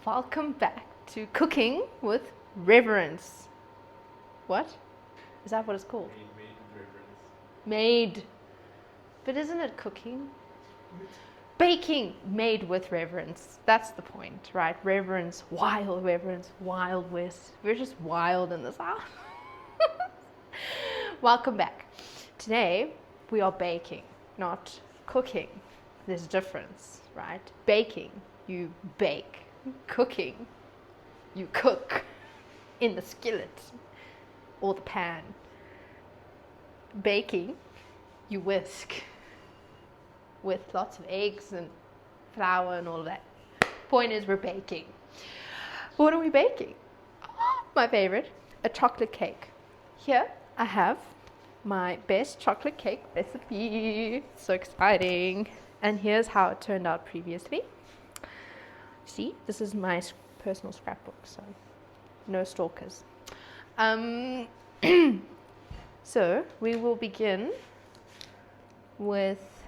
Welcome back to Cooking with Reverence. What? Is that what it's called? Made with reverence. Made. But isn't it cooking? Baking made with reverence. That's the point, right? Reverence, wild reverence, wild west. We're just wild in this house. Welcome back. Today we are baking, not cooking. There's a difference, right? Baking, you bake. Cooking, you cook in the skillet or the pan. Baking, you whisk with lots of eggs and flour and all of that. Point is, we're baking. What are we baking? My favorite, a chocolate cake. Here I have my best chocolate cake recipe. So exciting. And here's how it turned out previously. See, this is my personal scrapbook, so no stalkers. So we will begin with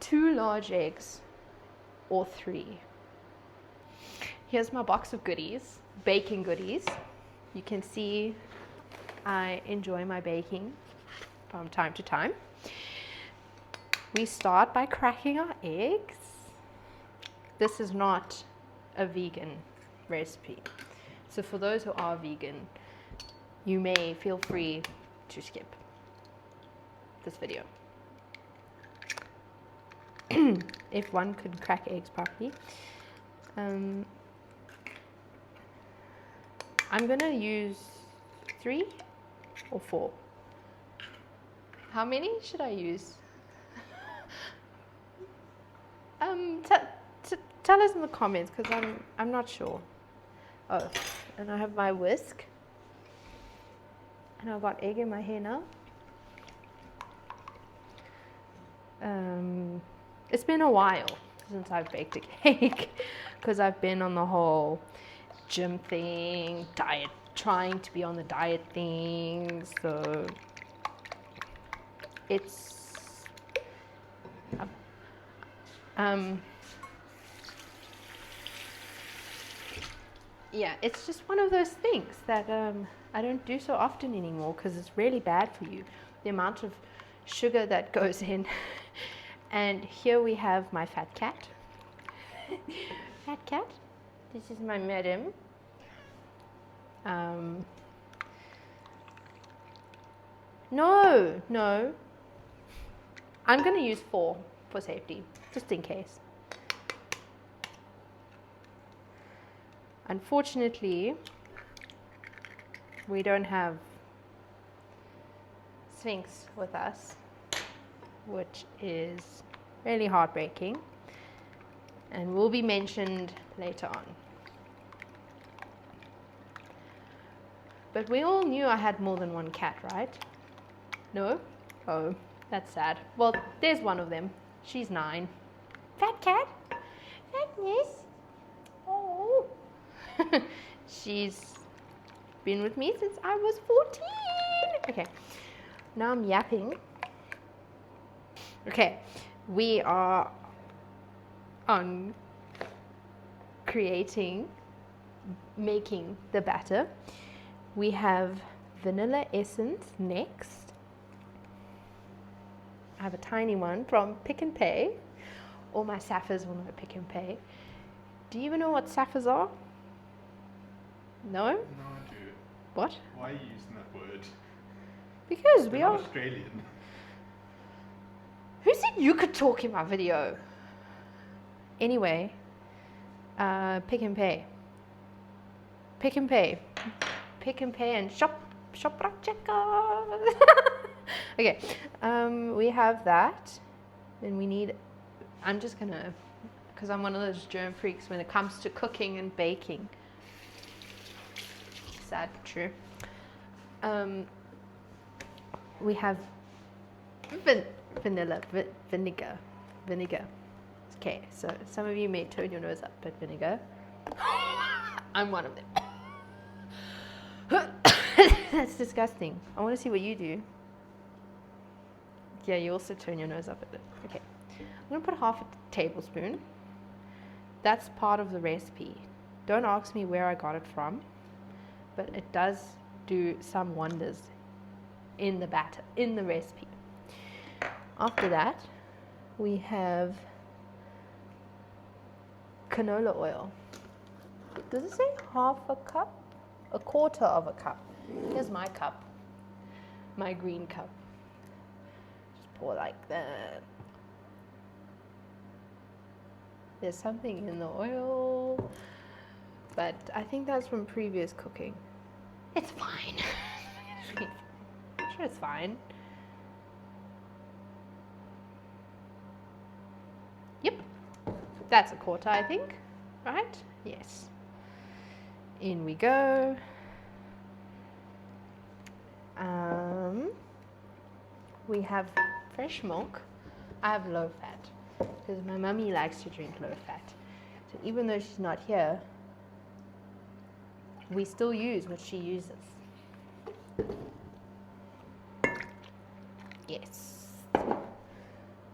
2 large eggs or 3. Here's my box of goodies, baking goodies. You can see I enjoy my baking from time to time. We start by cracking our eggs. This is not a vegan recipe. So for those who are vegan, you may feel free to skip this video. If one could crack eggs properly. I'm gonna use 3 or 4. How many should I use? Tell us in the comments, because I'm not sure. Oh, and I have my whisk. And I've got egg in my hair now. It's been a while since I've baked a cake, because I've been on the whole gym thing, diet, trying to be on the diet thing, so it's yeah, it's just one of those things that I don't do so often anymore, because it's really bad for you, the amount of sugar that goes in. And here we have my fat cat. Fat cat, this is my madam. No, I'm going to use 4 for safety, just in case. Unfortunately, we don't have Sphinx with us, which is really heartbreaking and will be mentioned later on. But we all knew I had more than one cat, right? No? Oh, that's sad. Well, there's one of them. She's 9. Fat cat? Fatness? Oh. She's been with me since I was 14. Okay, now I'm yapping. Okay, we are on making the batter. We have vanilla essence next. I have a tiny one from Pick n Pay. All my Saffers will know Pick n Pay. Do you even know what Saffers are? No? No, I do. What? Why are you using that word? Because We're not Australian. Who said you could talk in my video? Anyway, Pick n Pay. Pick n Pay. Pick n Pay and shop checker. Okay, we have that. Then we need, I'm just gonna, because I'm one of those germ freaks when it comes to cooking and baking. Sad but true. We have vinegar. Okay, so some of you may turn your nose up at vinegar. I'm one of them. That's disgusting. I want to see what you do. Yeah, you also turn your nose up at it. Okay, I'm going to put half a tablespoon. That's part of the recipe. Don't ask me where I got it from, but it does do some wonders in the batter, in the recipe. After that, we have canola oil. Does it say half a cup? A quarter of a cup. Here's my cup, my green cup. Just pour like that. There's something in the oil, but I think that's from previous cooking. It's fine. I'm sure it's fine. Yep, that's a quarter, I think, right? Yes. In we go. We have fresh milk. I have low fat because my mummy likes to drink low fat. So even though she's not here, we still use what she uses. Yes.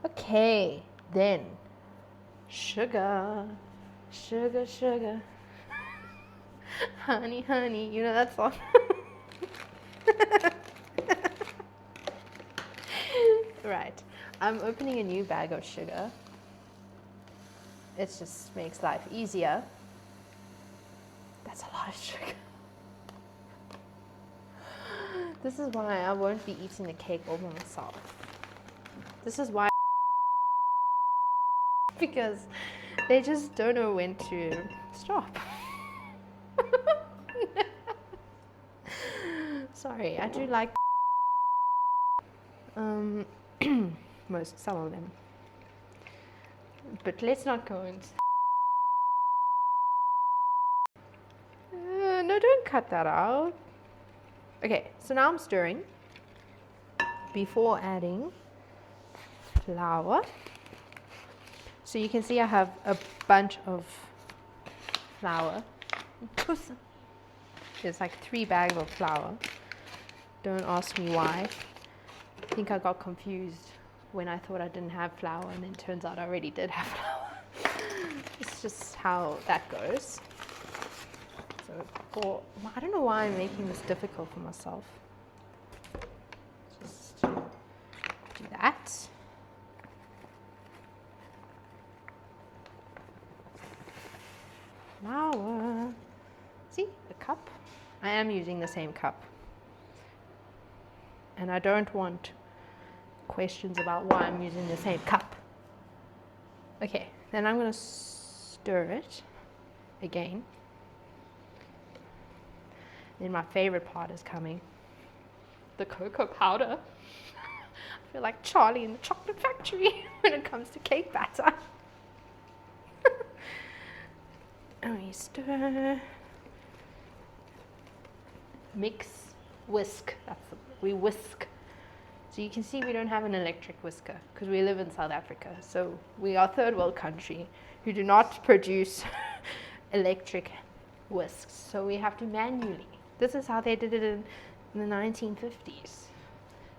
Okay, then sugar, sugar, sugar. Honey, honey, you know that song? Right, I'm opening a new bag of sugar. It just makes life easier. That's a lot of sugar. This is why I won't be eating the cake all by myself. This is why, because they just don't know when to stop. Sorry, I do like some of them, but let's not go into. No, don't cut that out. Okay, so now I'm stirring before adding flour. So you can see I have a bunch of flour. There's like 3 bags of flour. Don't ask me why. I think I got confused when I thought I didn't have flour, and then turns out I already did have flour. It's just how that goes. So I don't know why I'm making this difficult for myself. Just do that. Flour. See, a cup. I am using the same cup. And I don't want questions about why I'm using the same cup. Okay, then I'm going to stir it again. Then my favorite part is coming. The cocoa powder. I feel like Charlie in the chocolate factory when it comes to cake batter. And we stir. Mix, whisk. We whisk. So you can see we don't have an electric whisker because we live in South Africa. So we are a third world country who do not produce electric whisks. So we have to manually. This is how they did it in the 1950s.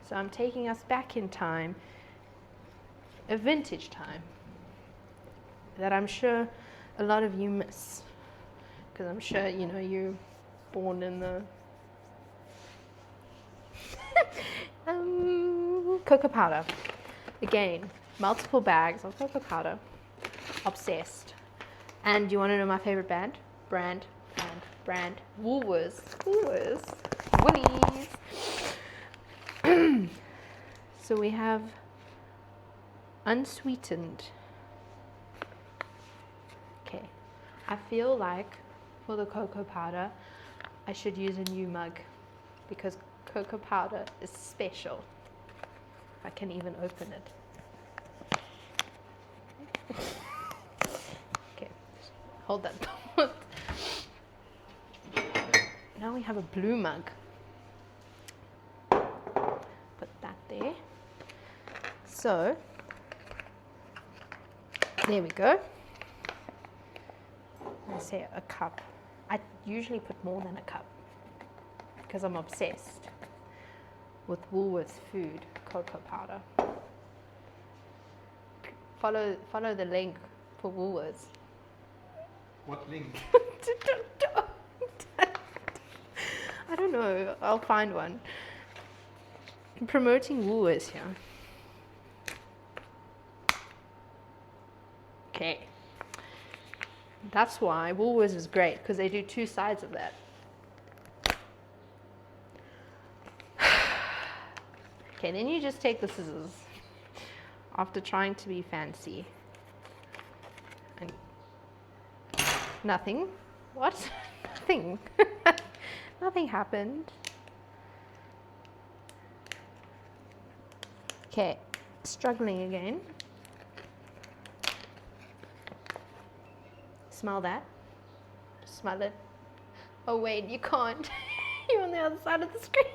So I'm taking us back in time, a vintage time that I'm sure a lot of you miss. Because I'm sure, you know, you're born in the cocoa powder. Again, multiple bags of cocoa powder. Obsessed. And you want to know my favorite brand? Woolworths. Woolies. So we have unsweetened. Okay. I feel like for the cocoa powder, I should use a new mug because cocoa powder is special. I can even open it. Okay, hold that thought. Now we have a blue mug. Put that there. So, there we go. I say a cup. I usually put more than a cup because I'm obsessed with Woolworths food cocoa powder. Follow the link for Woolworths. What link? I don't know. I'll find one. I'm promoting Woolworths here. Okay. That's why Woolworths is great, because they do two sides of that. Okay, then you just take the scissors after trying to be fancy. And nothing. What? Nothing. Nothing happened. Okay, struggling again. Smell that. Smell it. Oh wait, you can't. You're on the other side of the screen.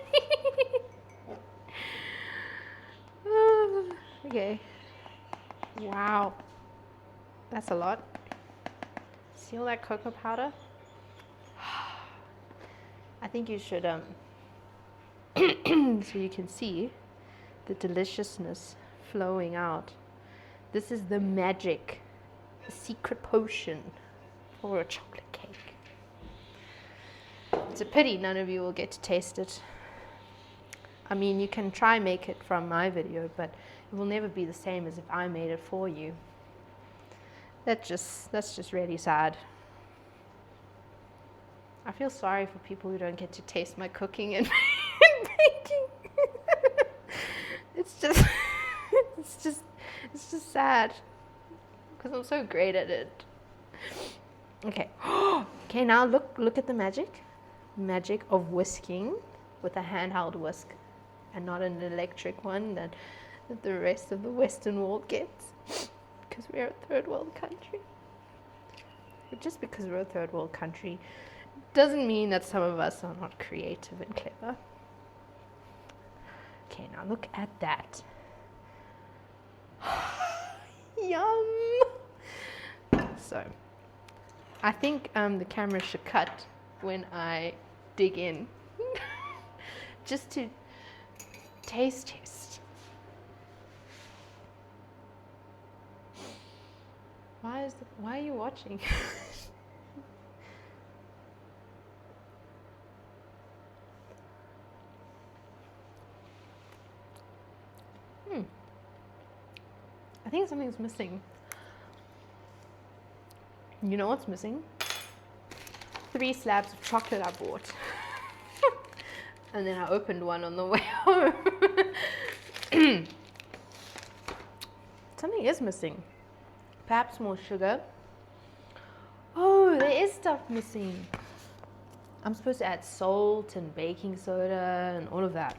Okay. Wow. That's a lot. See all that cocoa powder? I think you should so you can see the deliciousness flowing out. This is the magic, the secret potion for a chocolate cake. It's a pity none of you will get to taste it. I mean, you can try make it from my video, but it will never be the same as if I made it for you. That's just really sad. I feel sorry for people who don't get to taste my cooking and baking. It's just sad because I'm so great at it. Okay. Okay, now look at the magic of whisking with a handheld whisk and not an electric one that the rest of the Western world gets, because we're a third world country. But just because we're a third world country doesn't mean that some of us are not creative and clever. Okay, now look at that. Yum! So, I think the camera should cut when I dig in. Just to taste test. Why are you watching? I think something's missing. You know what's missing? 3 slabs of chocolate I bought. And then I opened one on the way home. Something is missing. Perhaps more sugar. Oh, there is stuff missing. I'm supposed to add salt and baking soda and all of that.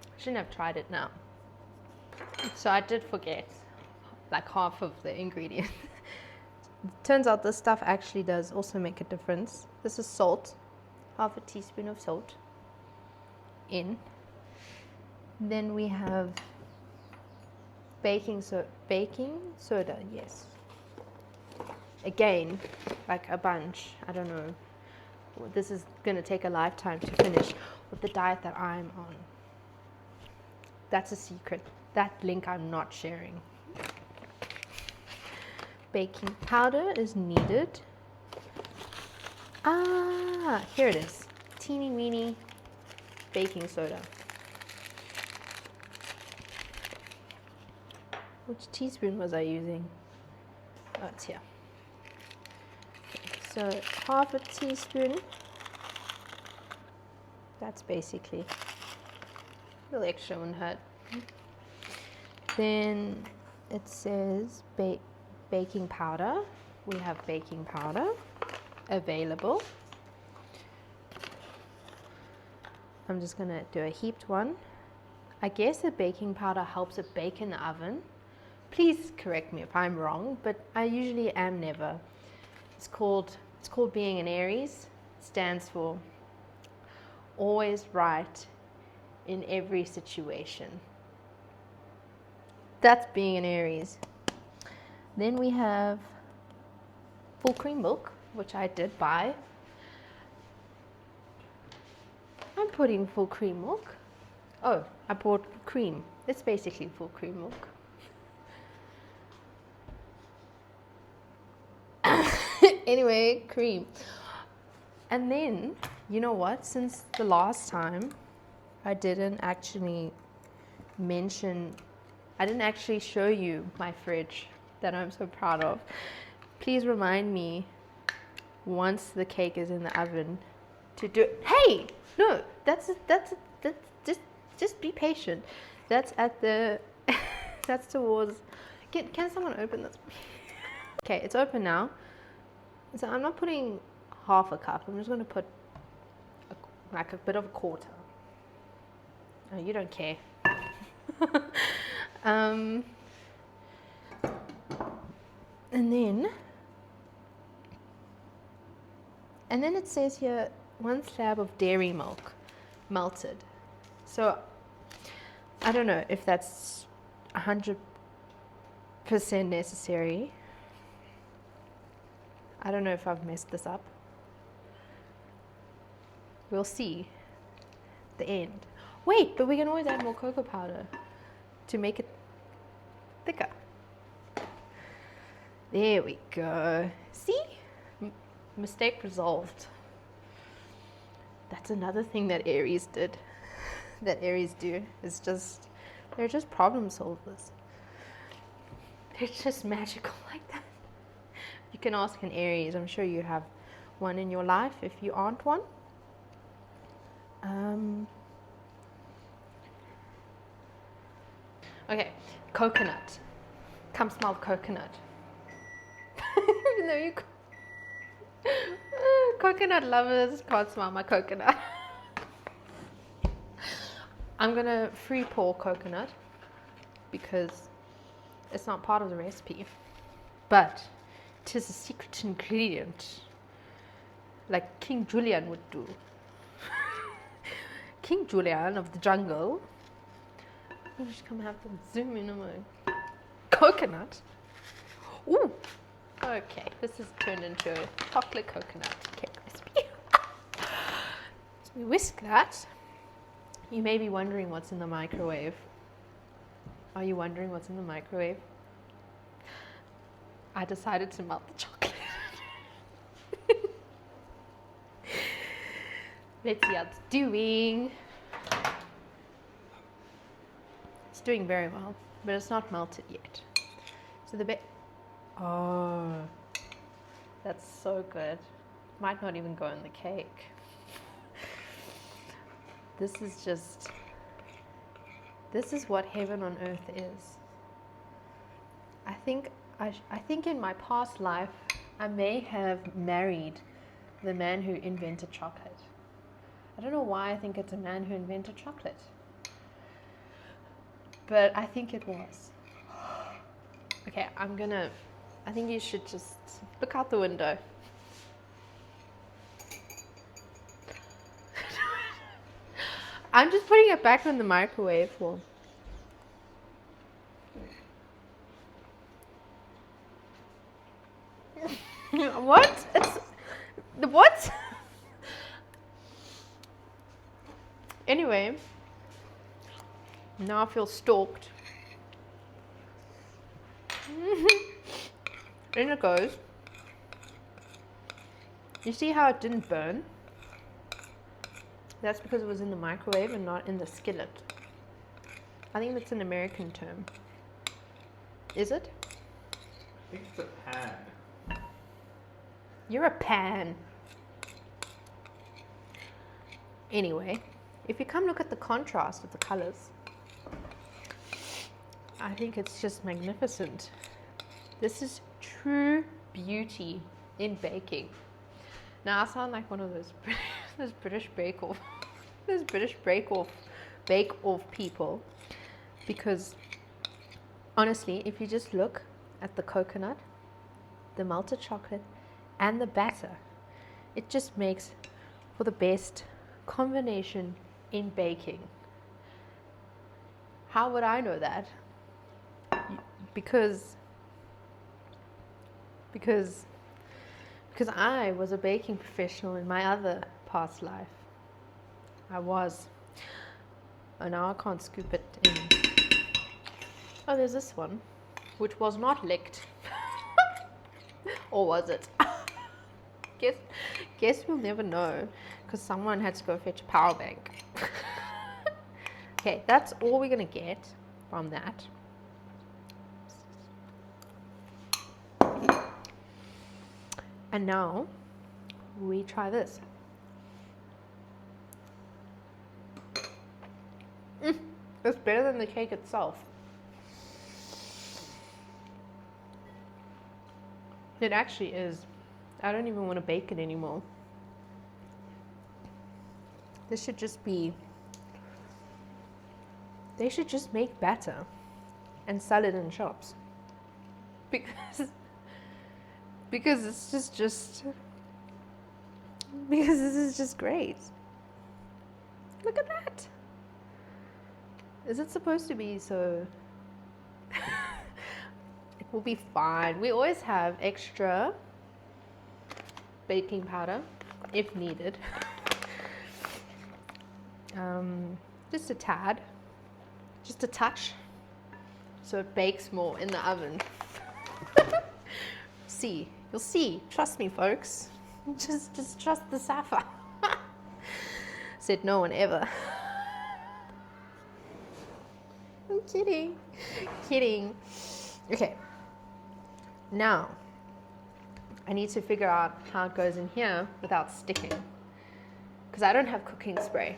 I shouldn't have tried it now. So I did forget like half of the ingredients. Turns out this stuff actually does also make a difference. This is salt, half a teaspoon of salt in. Then we have baking soda, yes. Again, like a bunch, I don't know. This is gonna take a lifetime to finish with the diet that I'm on. That's a secret. That link I'm not sharing. Baking powder is needed. Ah, here it is. Teeny weeny baking soda. Which teaspoon was I using? Oh, it's here. Okay, so half a teaspoon. That's basically a little extra wouldn't hurt. Then it says baking powder. We have baking powder available. I'm just gonna do a heaped one. I guess the baking powder helps it bake in the oven. Please correct me if I'm wrong, but I usually am never. It's called being an Aries. It stands for always right in every situation. That's being an Aries. Then we have full cream milk, which I did buy. I'm putting full cream milk. Oh, I bought cream. It's basically full cream milk. Anyway, cream. And then, you know what? Since the last time, I didn't actually show you my fridge that I'm so proud of. Please remind me once the cake is in the oven to do it. Hey, no, that's just be patient. That's at the that's towards. Can someone open this? Okay, it's open now. So I'm not putting half a cup. I'm just going to put like a bit of a quarter. Oh, you don't care. And then it says here 1 slab of dairy milk melted. So I don't know if that's 100% necessary. I don't know if I've messed this up. We'll see. The end. Wait, but we can always add more cocoa powder to make it thicker. There we go. See? Mistake resolved. That's another thing that Aries did. That Aries do. Is just, they're just problem solvers. They're just magical like that. You can ask an Aries. I'm sure you have one in your life if you aren't one. Okay, coconut. Come smell coconut. Even though you coconut lovers can't smell my coconut. I'm gonna free pour coconut because it's not part of the recipe, but it is a secret ingredient, like King Julian would do. King Julian of the jungle. You should come have them zoom in on my coconut. Ooh. Okay, this has turned into a chocolate coconut cake recipe. So we whisk that. You may be wondering what's in the microwave. Are you wondering what's in the microwave? I decided to melt the chocolate. Let's see how it's doing. It's doing very well, but it's not melted yet. So oh, that's so good. Might not even go in the cake. This is what heaven on earth is. I think in my past life, I may have married the man who invented chocolate. I don't know why I think it's a man who invented chocolate, but I think it was. Okay, I think you should just look out the window. I'm just putting it back in the microwave for. What? What? Anyway, now I feel stalked. In it goes. You see how it didn't burn? That's because it was in the microwave and not in the skillet. I think that's an American term. Is it? I think it's a pan. You're a pan. Anyway, if you come look at the contrast of the colors, I think it's just magnificent. This is true beauty in baking. Now I sound like one of those British bake-off bake-off people, because honestly, if you just look at the coconut, the melted chocolate, and the batter, it just makes for the best combination in baking. How would I know that? Because I was a baking professional in my other past life. I was. And now I can't scoop it in. Oh, there's this one, which was not licked. Or was it? Guess we'll never know because someone had to go fetch a power bank. Okay, that's all we're gonna get from that. And now we try this. It's better than the cake itself. It actually is. I don't even want to bake it anymore. This should just be, they should just make batter and sell it in shops. Because it's just because this is just great. Look at that. Is it supposed to be so? It will be fine. We always have extra baking powder if needed. Just a tad, just a touch, so it bakes more in the oven. You'll see. Trust me, folks. Just trust the Safa. Said no one ever. I'm kidding. Okay. Now, I need to figure out how it goes in here without sticking, because I don't have cooking spray.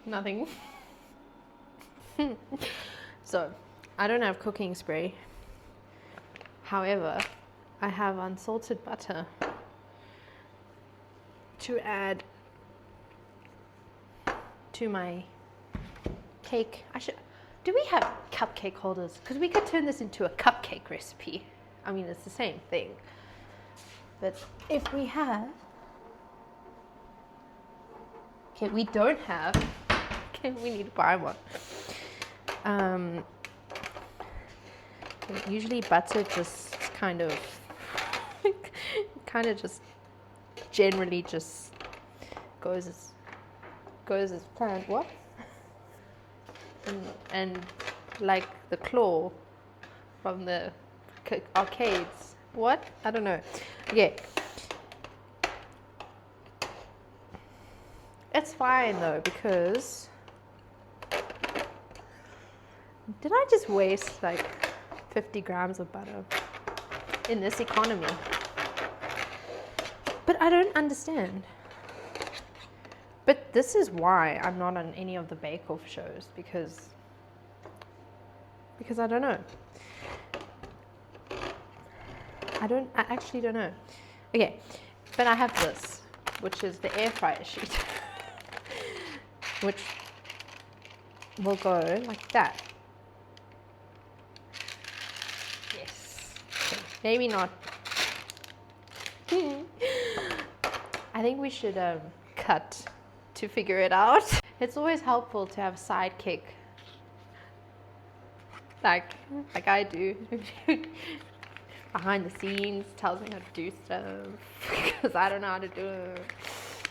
Nothing. So, I don't have cooking spray. However, I have unsalted butter to add to my cake. Do we have cupcake holders? Because we could turn this into a cupcake recipe. I mean, it's the same thing. But if we have, okay, we don't have, okay, we need to buy one. Usually butter just kind of just generally just goes as planned. What? And like the claw from the arcades. What? I don't know. Okay. It's fine though, because did I just waste like 50 grams of butter in this economy? But I don't understand. But this is why I'm not on any of the bake-off shows, because I don't know. I actually don't know. Okay, but I have this, which is the air fryer sheet, which will go like that. Yes. Okay. Maybe not. I think we should cut to figure it out. It's always helpful to have a sidekick, like I do, behind the scenes, tells me how to do stuff, because I don't know how to do it.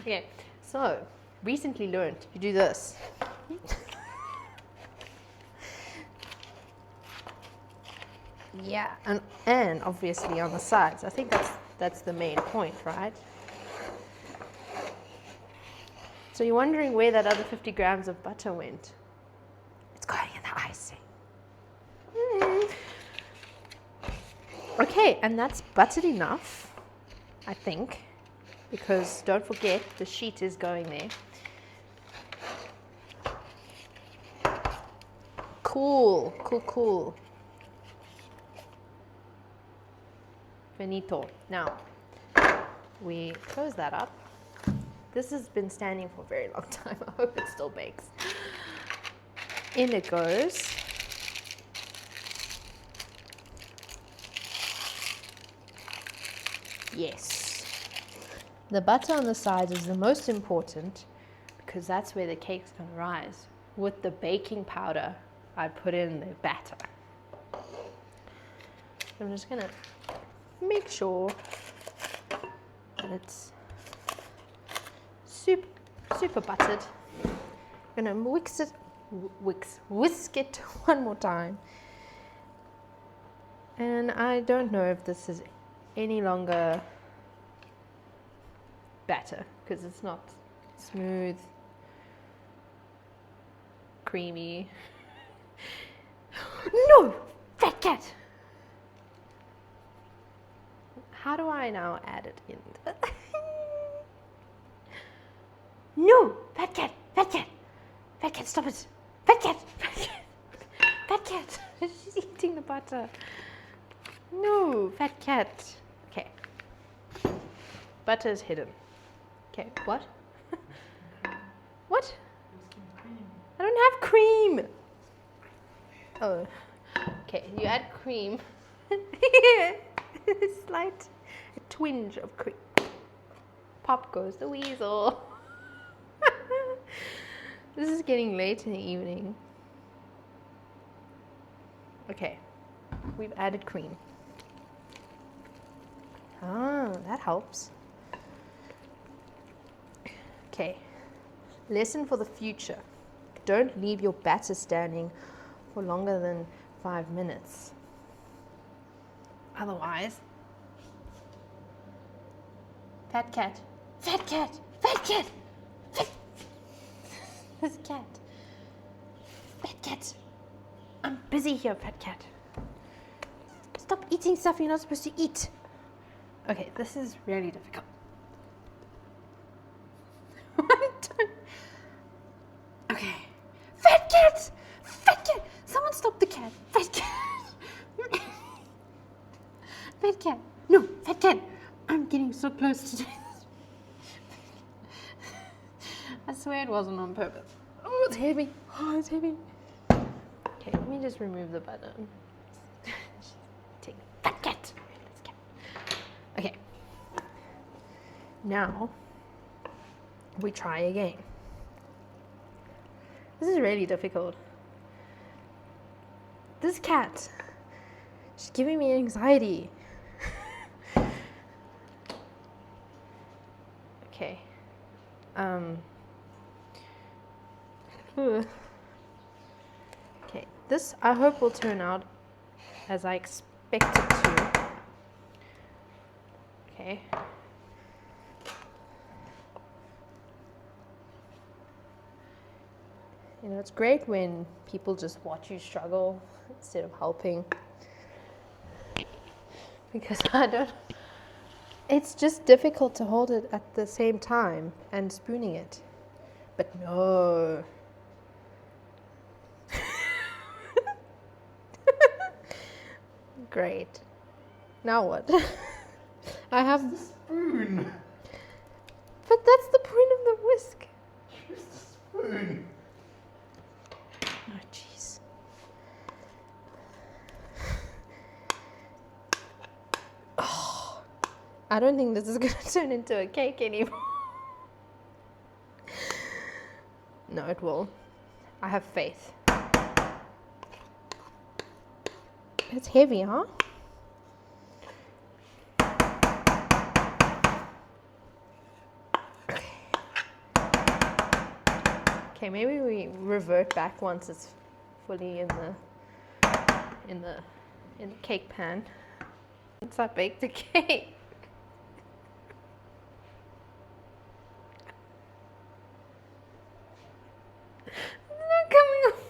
Okay, so recently learned you do this. Yeah, and obviously on the sides. I think that's the main point, right? So you're wondering where that other 50 grams of butter went. It's going in the icing. Okay, and that's buttered enough, I think, because don't forget the sheet is going there. Cool. Finito. Now, we close that up. This has been standing for a very long time. I hope it still bakes. In it goes. Yes. The butter on the sides is the most important, because that's where the cake's going to rise. With the baking powder, I put in the batter. I'm just going to make sure that it's super buttered. I'm gonna whisk it one more time. And I don't know if this is any longer batter because it's not smooth, creamy. No, fat cat. How do I now add it in? No, fat cat, fat cat, fat cat, stop it, fat cat, fat cat, fat cat. She's eating the butter. No, fat cat. Okay. Butter is hidden. Okay, what? What? I don't have cream. Oh, okay. You add cream. Slight twinge of cream. Pop goes the weasel. This is getting late in the evening. Okay, we've added cream. Ah, that helps. Okay, lesson for the future. Don't leave your batter standing for longer than 5 minutes. Otherwise, fat cat, fat cat, fat cat, fat. This cat, fat cat. I'm busy here, fat cat. Stop eating stuff you're not supposed to eat. Okay, this is really difficult. Okay, fat cat, fat cat. Someone stop the cat, fat cat. Fat cat. No, fat cat. I'm getting so close to doing this. I swear it wasn't on purpose. Oh, it's heavy. Oh, it's heavy. Okay, let me just remove the button. Take fat cat. Okay. Now we try again. This is really difficult. This cat, she's giving me anxiety. Okay. Okay, this I hope will turn out as I expect it to. Okay. You know, it's great when people just watch you struggle instead of helping. Because it's just difficult to hold it at the same time and spooning it. But no. Great. Now what? I have the spoon. But that's the point of the whisk. Use the spoon. Oh, jeez. Oh, I don't think this is going to turn into a cake anymore. No, it will. I have faith. It's heavy, huh? Okay, maybe we revert back once it's fully in the cake pan. Once I bake the cake. It's not coming off.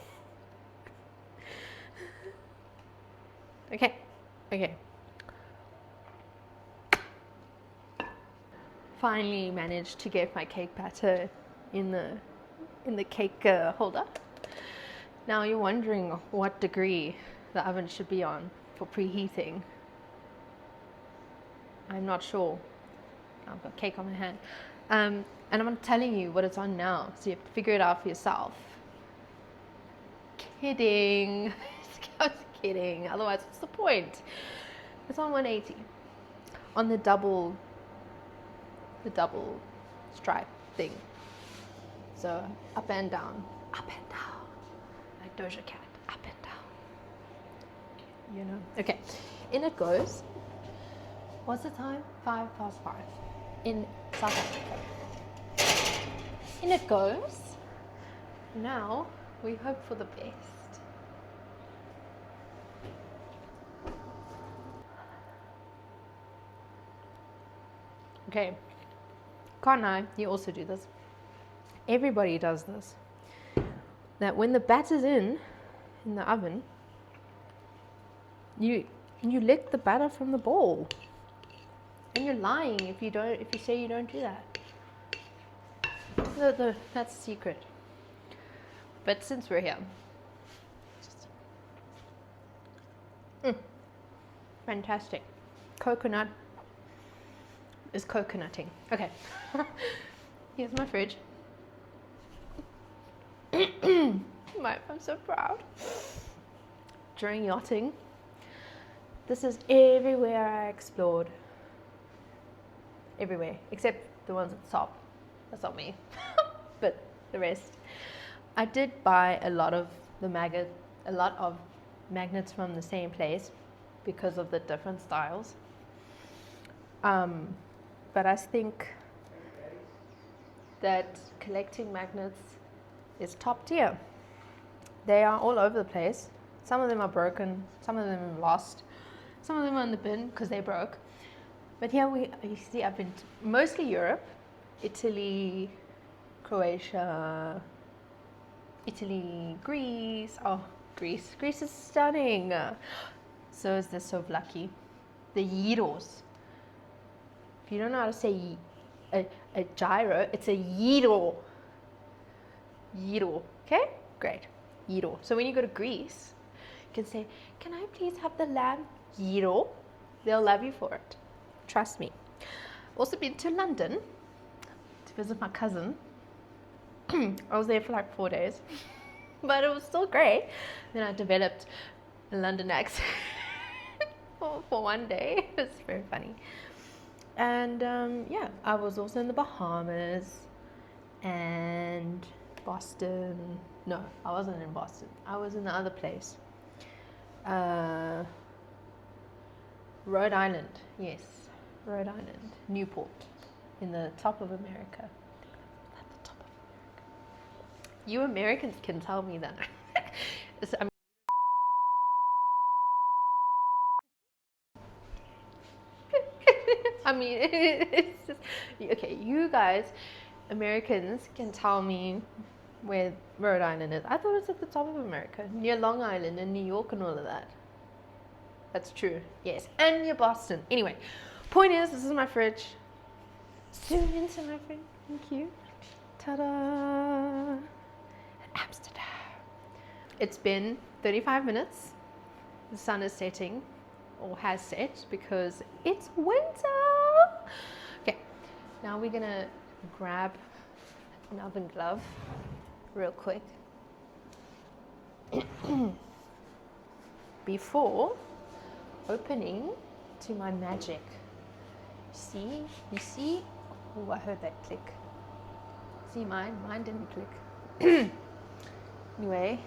Okay. Finally managed to get my cake batter in the cake holder. Now you're wondering what degree the oven should be on for preheating. I'm not sure. I've got cake on my hand. And I'm not telling you what it's on now, so you have to figure it out for yourself. Kidding. I was kidding. Otherwise, what's the point? It's on 180. On the double stripe thing. So up and down, like Doja Cat, up and down. You know. Okay, in it goes. What's the time? 5 past 5 in South Africa. In it goes. Now We hope for the best. Okay, can't I? You also do this. Everybody does this. That when the batter's in the oven, you lick the batter from the bowl. And you're lying if you say you don't do that. That's the secret. But since we're here, fantastic. Coconut is coconutting. Okay. Here's my fridge. I'm so proud. During yachting, this is everywhere I explored. Everywhere, except the ones at the top. That's not me. But the rest. I did buy a lot of magnets from the same place because of the different styles. But I think that collecting magnets is top tier. They are all over the place. Some of them are broken, some of them are lost, some of them are in the bin because they broke. But here you see, I've been to mostly Europe, Italy, Croatia, Greece. Oh, Greece is stunning. So is the Souvlaki, the gyros. If you don't know how to say a gyro, it's a gyro. Gyro, okay? Great, gyro. So when you go to Greece, you can say, can I please have the lamb gyro? They'll love you for it. Trust me. Also been to London to visit my cousin. I was there for like 4 days, but it was still great. Then I developed a London accent for 1 day. It was very funny. And yeah, I was also in the Bahamas and Boston. No, I wasn't in Boston. I was in the other place. Rhode Island, yes. Rhode Island, Newport, in the top of America. At the top of America. You Americans can tell me that. I mean, it's just, okay, you guys, Americans, can tell me where Rhode Island is. I thought it was at the top of America, near Long Island and New York and all of that. That's true, yes. And near Boston. Anyway, point is, this is my fridge. Zoom into my fridge. Thank you. Ta-da! Amsterdam. It's been 35 minutes. The sun is setting, or has set, because it's winter. Okay, now we're gonna grab an oven glove real quick before opening to my magic. You see? Oh, I heard that click. See, mine didn't click. Anyway,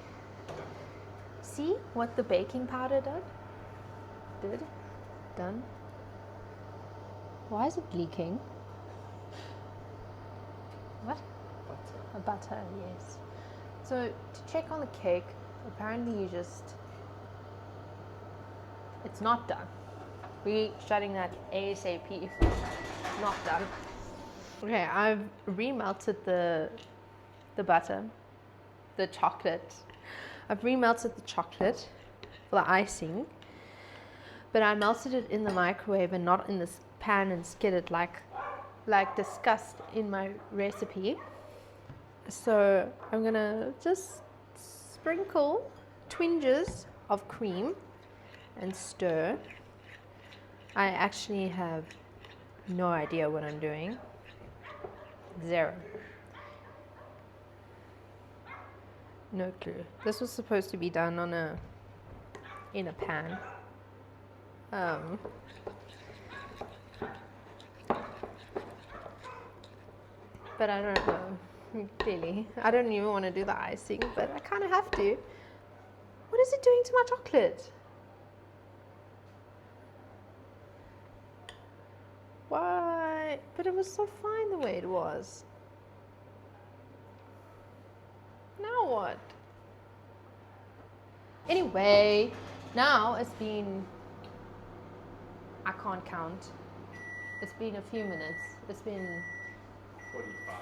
see what the baking powder done. Why is it leaking? What? Butter. A butter, yes. So to check on the cake, apparently it's not done. We're shutting that ASAP. Not done. Okay, I've remelted the butter, the chocolate. I've remelted the chocolate for the icing, but I melted it in the microwave and not in this pan and skillet like discussed in my recipe. So I'm gonna just sprinkle twinges of cream and stir. I actually have no idea what I'm doing. Zero. No clue. This was supposed to be done in a pan. But I don't know. Clearly, I don't even want to do the icing, but I kind of have to. What is it doing to my chocolate? Why? But it was so fine the way it was. Now what? Anyway, now it's been, I can't count. It's been a few minutes. It's been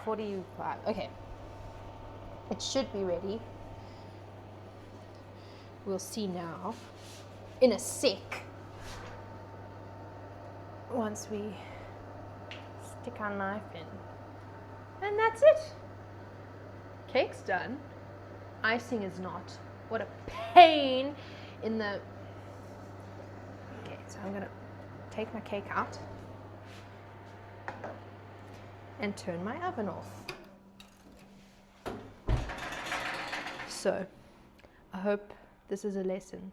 45. Okay. It should be ready. We'll see now in a sec. Once we stick our knife in. And that's it. Cake's done. Icing is not. What a pain in the... Okay, so I'm gonna take my cake out and turn my oven off. So, I hope this is a lesson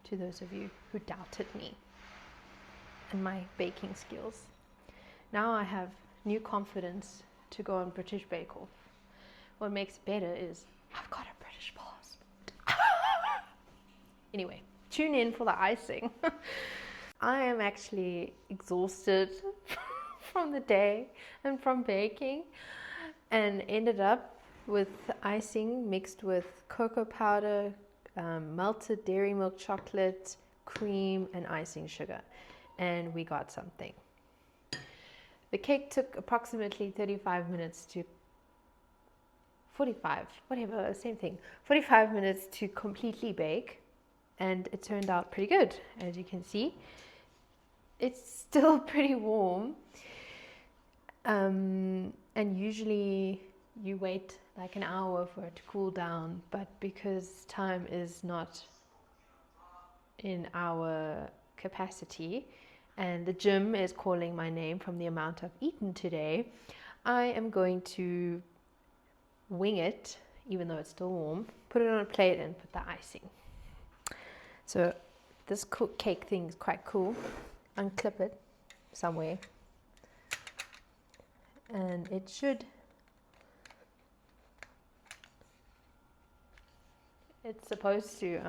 to those of you who doubted me and my baking skills. Now I have new confidence to go on British Bake Off. What makes it better is I've got a British passport. Anyway, tune in for the icing. I am actually exhausted from the day and from baking, and ended up with icing mixed with cocoa powder, melted dairy milk chocolate, cream, and icing sugar, and we got something. The cake took approximately 35 minutes to 45, whatever, same thing, 45 minutes to completely bake, and it turned out pretty good. As you can see, it's still pretty warm, and usually you wait like an hour for it to cool down, but because time is not in our capacity and the gym is calling my name from the amount I've eaten today, I am going to wing it, even though it's still warm, put it on a plate and put the icing. So this cake thing is quite cool. Unclip it somewhere and it should, it's supposed to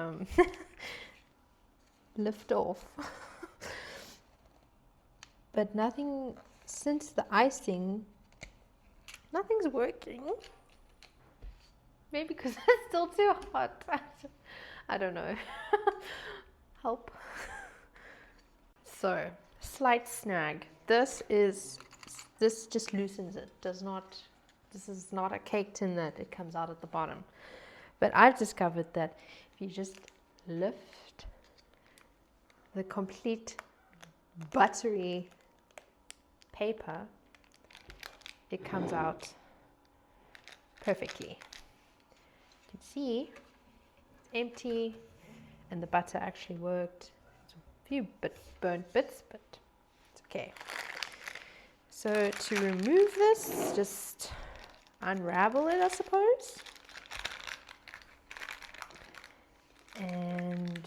lift off. But nothing, since the icing, nothing's working. Maybe because it's still too hot. I don't know. Help. So, slight snag. This just loosens it. This is not a cake tin that it comes out at the bottom. But I've discovered that if you just lift the complete buttery paper, it comes out perfectly. You can see it's empty and the butter actually worked. A few burnt bits, but it's okay. So to remove this, just unravel it, I suppose. And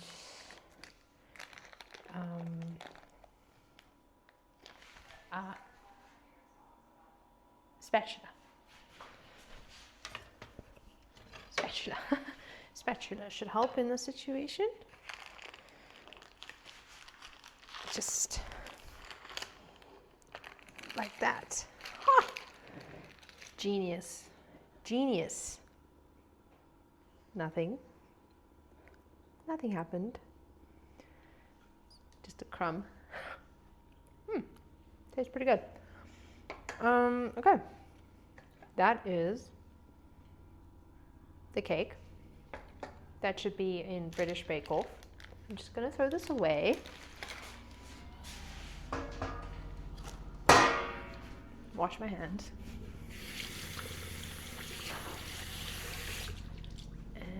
spatula should help in this situation. Just like that. Huh. Genius. Nothing happened. Just a crumb. Tastes pretty good. Okay. That is the cake. That should be in British Bake Off. I'm just gonna throw this away. Wash my hands.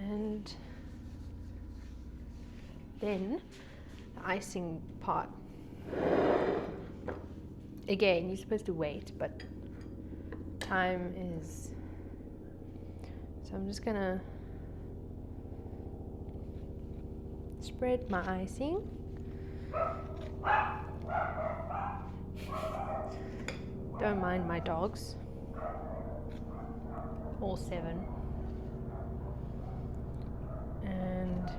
And then the icing part. Again, you're supposed to wait, but time is... So I'm just gonna spread my icing. Don't mind my dogs. All 7. And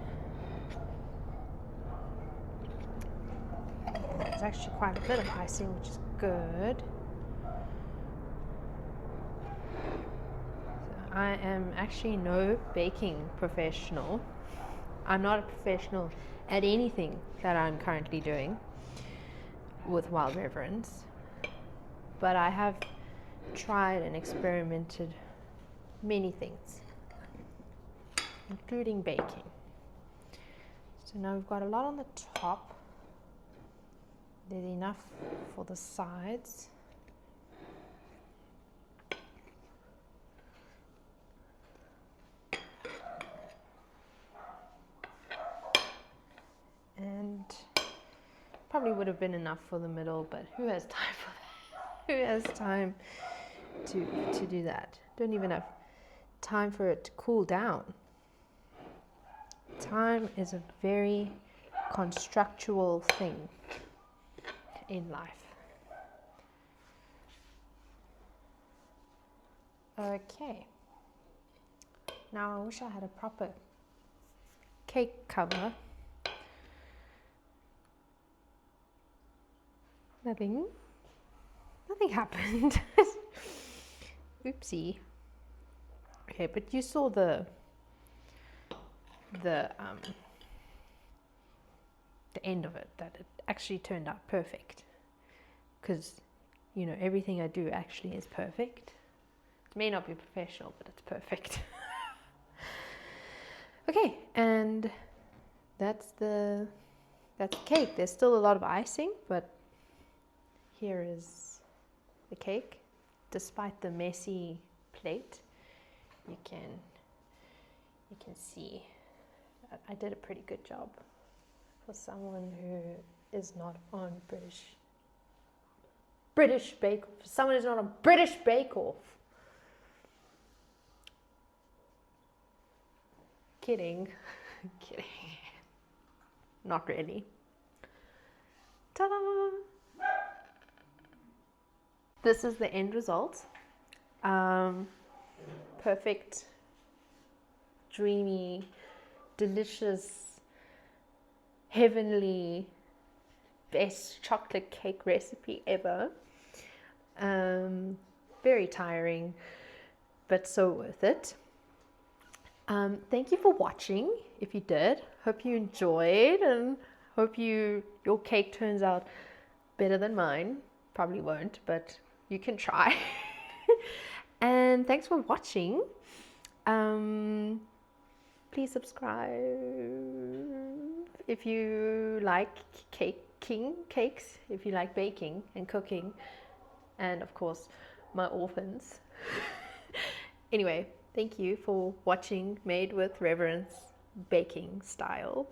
there's actually quite a bit of icing, which is good. So I am actually no baking professional. I'm not a professional at anything that I'm currently doing with Wild Reverence, but I have tried and experimented many things, including baking. So now we've got a lot on the top. There's enough for the sides. And probably would have been enough for the middle, but who has time for that? Who has time to do that? Don't even have time for it to cool down. Time is a very constructual thing in life. Okay. Now I wish I had a proper cake cover. Nothing happened. Oopsie. Okay, but you saw the end of it, that it actually turned out perfect, because you know everything I do actually is perfect. It may not be professional, but it's perfect. Okay, and that's the cake. There's still a lot of icing, but here is the cake. Despite the messy plate, you can see that I did a pretty good job for someone who is not on British Bake Off. Someone who's not on British Bake Off. Kidding. Kidding. Not really. Ta-da! This is the end result. Perfect, dreamy, delicious, heavenly, best chocolate cake recipe ever. Very tiring, but so worth it. Thank you for watching. If you did, hope you enjoyed, and hope your cake turns out better than mine. Probably won't, but you can try. And thanks for watching. Please subscribe if you like cakes, if you like baking and cooking, and of course my orphans. Anyway, thank you for watching Made with Reverence baking style.